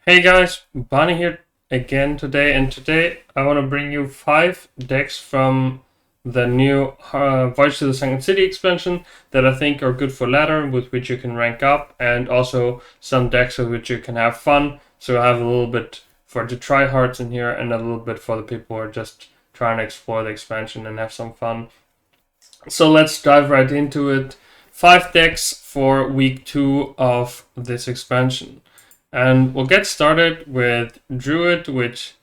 Hey guys, Bunny here again today, and today I want to bring you 5 decks from the new Voyage to the Sunken City expansion that I think are good for ladder, with which you can rank up, and also some decks with which you can have fun. So I have a little bit for the tryhards in here, and a little bit for the people who are just trying to explore the expansion and have some fun. So let's dive right into it. 5 decks for week 2 of this expansion. And we'll get started with Druid, which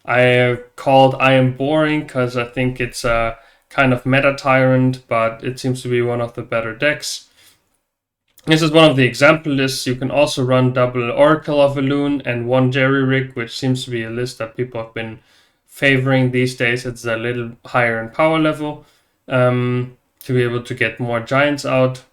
I called I Am Boring because I think it's a kind of meta tyrant, but it seems to be one of the better decks. This is one of the example lists. You can also run double Oracle of Elune and 1 Jerry Rig, which seems to be a list that people have been favoring these days. It's a little higher in power level to be able to get more giants out.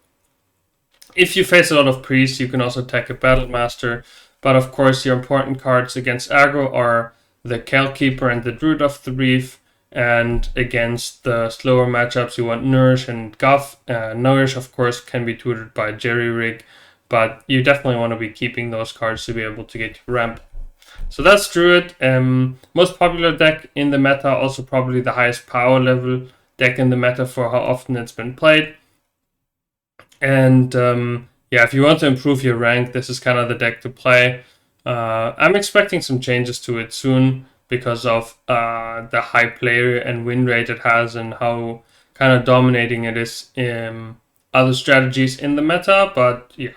If you face a lot of priests, you can also attack a Battle Master. But of course, your important cards against aggro are the Keeper and the Druid of the Reef. And against the slower matchups, you want Nourish and Guff. Nourish, of course, can be tutored by Jerry Rig, but you definitely want to be keeping those cards to be able to get your ramp. So that's Druid. Most popular deck in the meta, also probably the highest power level deck in the meta for how often it's been played. And yeah, if you want to improve your rank, this is kind of the deck to play. I'm expecting some changes to it soon because of the high player and win rate it has and how kind of dominating it is in other strategies in the meta. But yeah,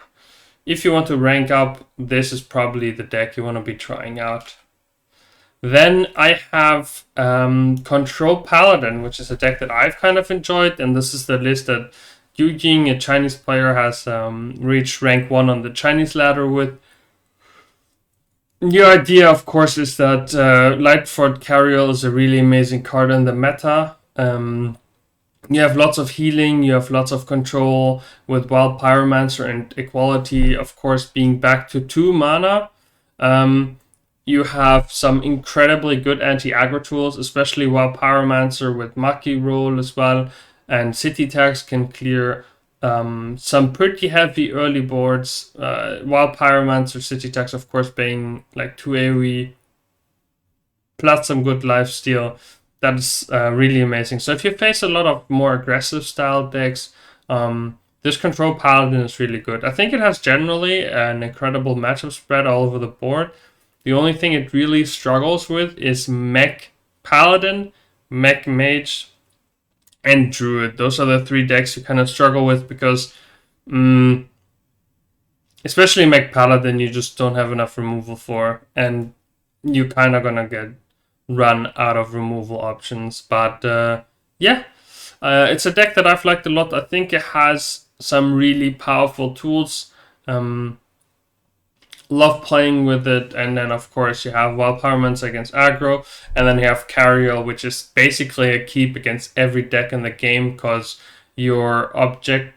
if you want to rank up, this is probably the deck you want to be trying out. Then I have Control Paladin, which is a deck that I've kind of enjoyed, and this is the list that Yu Jing, a Chinese player, has reached rank 1 on the Chinese ladder with. The idea, of course, is that Lightford Carriel is a really amazing card in the meta. You have lots of healing, you have lots of control with Wild Pyromancer and Equality, of course, being back to 2 mana. You have some incredibly good anti-aggro tools, especially Wild Pyromancer with Maki roll as well. And City Tax can clear some pretty heavy early boards. Wild Pyromancer, City Tax, of course, being like 2 AoE, plus some good lifesteal. That is really amazing. So if you face a lot of more aggressive style decks, this Control Paladin is really good. I think it has generally an incredible matchup spread all over the board. The only thing it really struggles with is Mech Paladin, Mech Mage, and Druid. Those are the 3 decks you kind of struggle with because, especially Mech Paladin, you just don't have enough removal for, and you kind of gonna get run out of removal options. But yeah, it's a deck that I've liked a lot. I think it has some really powerful tools. Love playing with it, and then of course you have Wild Pyromancer against aggro, and then you have Carriel, which is basically a keep against every deck in the game because your object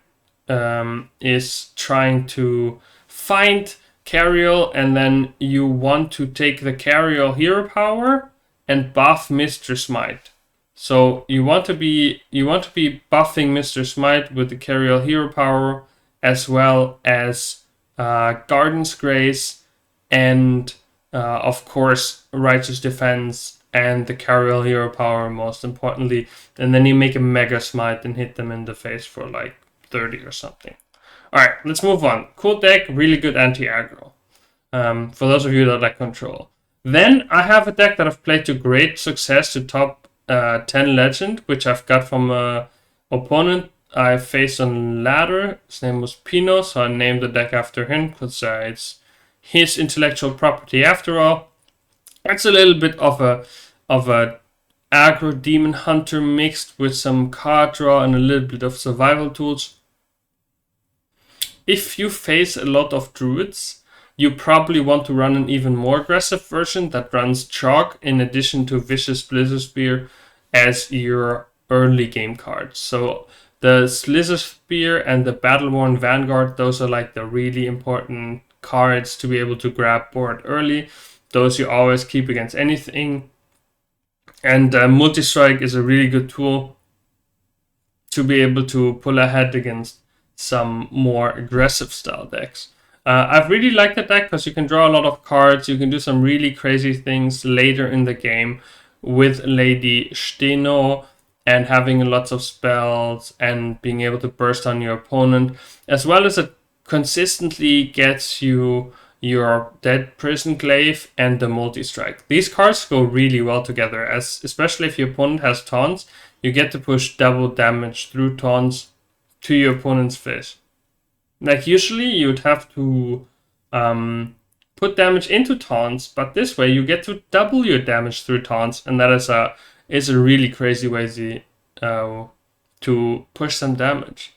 is trying to find Carriel, and then you want to take the Carriel hero power and buff Mistress Might. So you want to be buffing Mistress Might with the Carriel hero power as well as Garden's Grace, and of course Righteous Defense and the Carriel hero power most importantly, and then you make a Mega Smite and hit them in the face for like 30 or something. Alright, let's move on. Cool deck, really good anti-aggro for those of you that like control. Then I have a deck that I've played to great success to top 10 legend, which I've got from an opponent I faced on ladder. His name was Pino, so I named the deck after him because it's his intellectual property after all. It's a little bit of a aggro demon hunter mixed with some card draw and a little bit of survival tools. If you face a lot of druids, you probably want to run an even more aggressive version that runs Chalk in addition to Vicious Blizzard Spear as your early game cards. So the Slither Spear and the Battle-Worn Vanguard, those are like the really important cards to be able to grab board early. Those you always keep against anything. And Multi-Strike is a really good tool to be able to pull ahead against some more aggressive style decks. I've really liked the deck because you can draw a lot of cards. You can do some really crazy things later in the game with Lady Steno and having lots of spells and being able to burst on your opponent, as well as it consistently gets you your Dead Prison Glaive and the multi-strike. These cards go really well together, as especially if your opponent has taunts, you get to push double damage through taunts to your opponent's face. Like usually you'd have to put damage into taunts, but this way you get to double your damage through taunts, and that is a really crazy way to push some damage.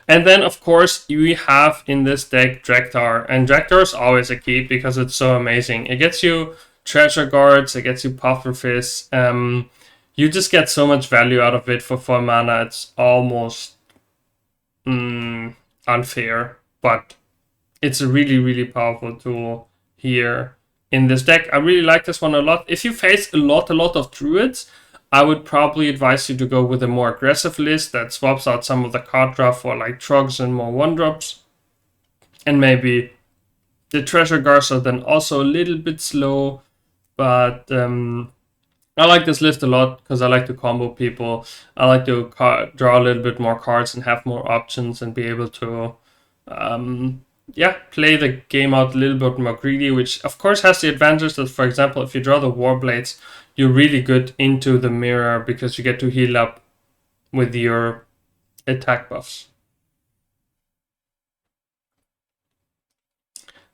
And then of course we have in this deck Drekthar, and Drekthar is always a key because it's so amazing. It gets you treasure guards, it gets you pufferfish. You just get so much value out of it for 4 mana. It's almost unfair, but it's a really, really powerful tool here in this deck. I really like this one a lot. If you face a lot of Druids, I would probably advise you to go with a more aggressive list that swaps out some of the card draw for like Trogs and more 1-drops. And maybe the treasure guards are then also a little bit slow, but I like this list a lot because I like to combo people. I like to draw a little bit more cards and have more options and be able to play the game out a little bit more greedy, which of course has the advantage that, for example, if you draw the Warblades, you're really good into the mirror because you get to heal up with your attack buffs.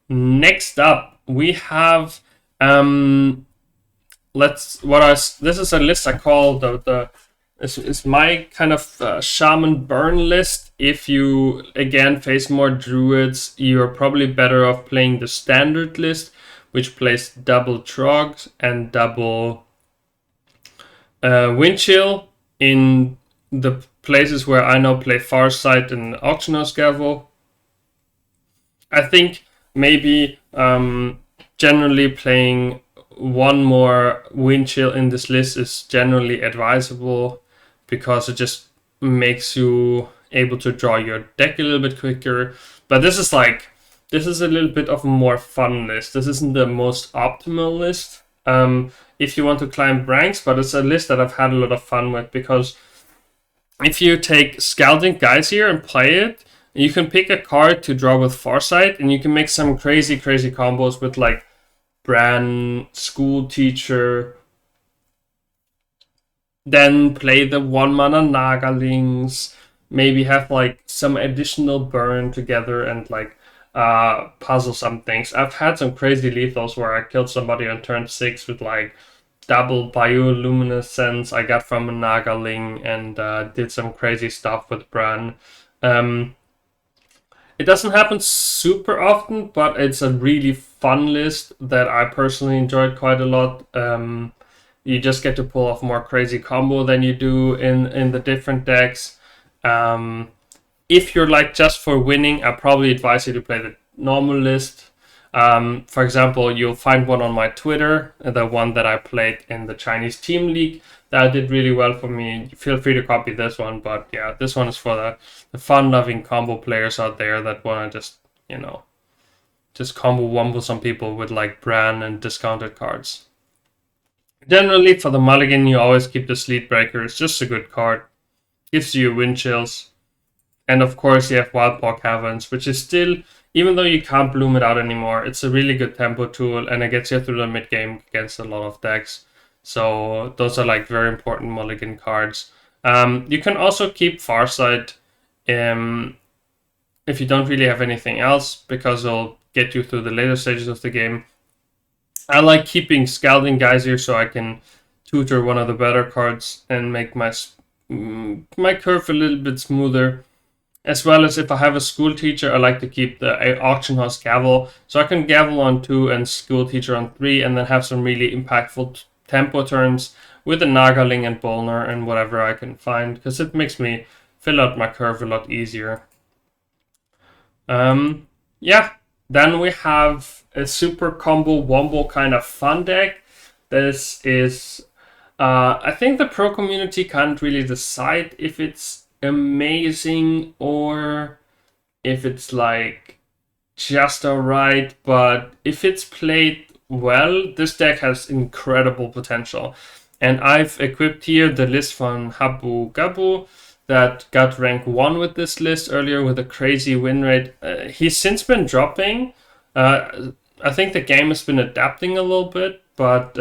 Next up, we have this is a list I call it's my kind of Shaman burn list. If you again face more Druids, you're probably better off playing the standard list, which plays double Trogs and double Windchill in the places where I now play Farsight and Auctioneer's Gavel. I think maybe generally playing one more Windchill in this list is generally advisable because it just makes you able to draw your deck a little bit quicker. But this is a little bit of a more fun list. This isn't the most optimal list if you want to climb ranks, but it's a list that I've had a lot of fun with because if you take Scalding Geyser and play it, you can pick a card to draw with Farsight, and you can make some crazy combos with like Bran, School Teacher, then play the 1-mana Nagalings, maybe have like some additional burn together and like puzzle some things. I've had some crazy lethals where I killed somebody on turn 6 with like double bioluminescence I got from a Nagaling and did some crazy stuff with Bran. It doesn't happen super often, but it's a really fun list that I personally enjoyed quite a lot. You just get to pull off more crazy combo than you do in the different decks. If you're like just for winning, I probably advise you to play the normal list. For example, you'll find one on my Twitter, the one that I played in the Chinese Team League that did really well for me. Feel free to copy this one, but yeah, this one is for the fun-loving combo players out there that want to just combo wombo some people with like Bran and discounted cards. Generally, for the mulligan, you always keep the Sleet Breaker. It's just a good card. Gives you wind chills. And of course, you have Wildpaw Caverns, which is still, even though you can't bloom it out anymore, it's a really good tempo tool, and it gets you through the mid-game against a lot of decks. So those are like very important mulligan cards. You can also keep Farsight if you don't really have anything else, because it'll get you through the later stages of the game. I like keeping Scalding Geyser so I can tutor one of the better cards and make my curve a little bit smoother. As well as if I have a School Teacher, I like to keep the Auction House Gavel, so I can Gavel on 2 and School Teacher on 3, and then have some really impactful tempo turns with a Nagaling and Bolner and whatever I can find, because it makes me fill out my curve a lot easier. Then we have a super combo wombo kind of fun deck. This is, I think the pro community can't really decide if it's amazing or if it's like just alright, but if it's played well, this deck has incredible potential. And I've equipped here the list from Habu Gabu that got rank 1 with this list earlier with a crazy win rate. He's since been dropping. I think the game has been adapting a little bit, but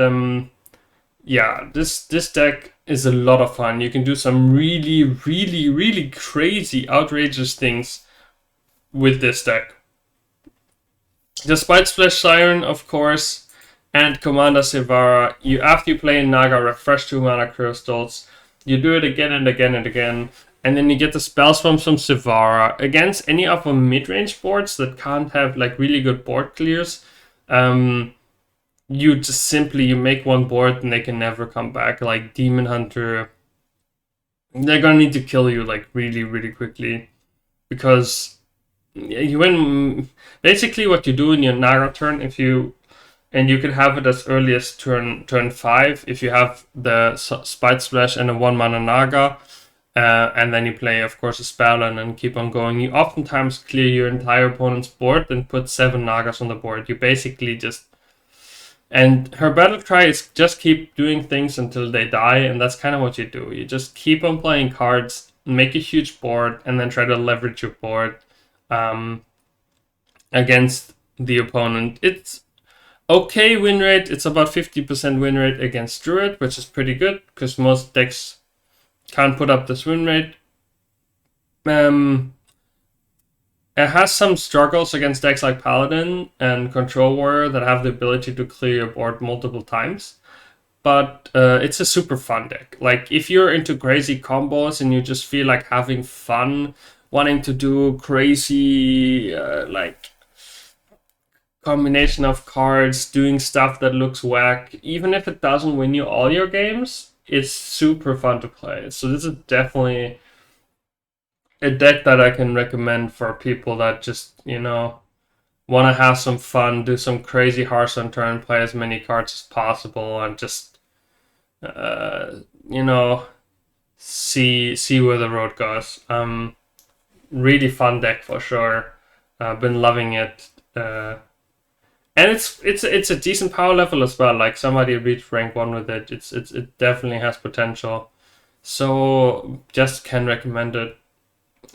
yeah, this deck is a lot of fun. You can do some really, really, really crazy, outrageous things with this deck. The Spite Splash Siren, of course, and Commander Sevara. After you play Naga, refresh 2 mana crystals. You do it again and again and again, and then you get the spell swarms from Sevara against any of the mid-range boards that can't have like really good board clears. You just simply you make one board and they can never come back. Like Demon Hunter, they're gonna need to kill you like really, really quickly, because you win. Basically, what you do in your Naga turn, and you can have it as early as turn 5 if you have the Spite Splash and a 1 mana Naga, and then you play, of course, a spell and then keep on going. You oftentimes clear your entire opponent's board and put 7 Nagas on the board. You basically just. And her battle cry is just keep doing things until they die, and that's kind of what you do. You just keep on playing cards, make a huge board, and then try to leverage your board against the opponent. It's okay win rate. It's about 50% win rate against Druid, which is pretty good because most decks can't put up this win rate. It has some struggles against decks like Paladin and Control Warrior that have the ability to clear your board multiple times. But it's a super fun deck. Like, if you're into crazy combos and you just feel like having fun, wanting to do crazy, like, combination of cards, doing stuff that looks whack, even if it doesn't win you all your games, it's super fun to play. So this is definitely a deck that I can recommend for people that just, want to have some fun, do some crazy hearts on turn, play as many cards as possible, and just, see where the road goes. Really fun deck for sure. I've been loving it. And it's a decent power level as well. Like, somebody reached rank 1 with it. It definitely has potential. So just can recommend it.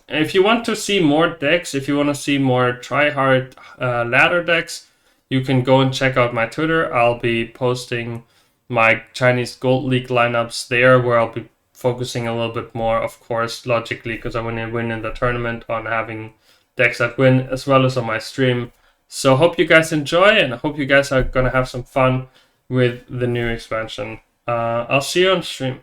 If you want to see more decks, if you want to see more try-hard ladder decks, you can go and check out my Twitter. I'll be posting my Chinese Gold League lineups there, where I'll be focusing a little bit more, of course, logically, because I want to win in the tournament, on having decks that win, as well as on my stream. So hope you guys enjoy, and I hope you guys are going to have some fun with the new expansion. I'll see you on stream.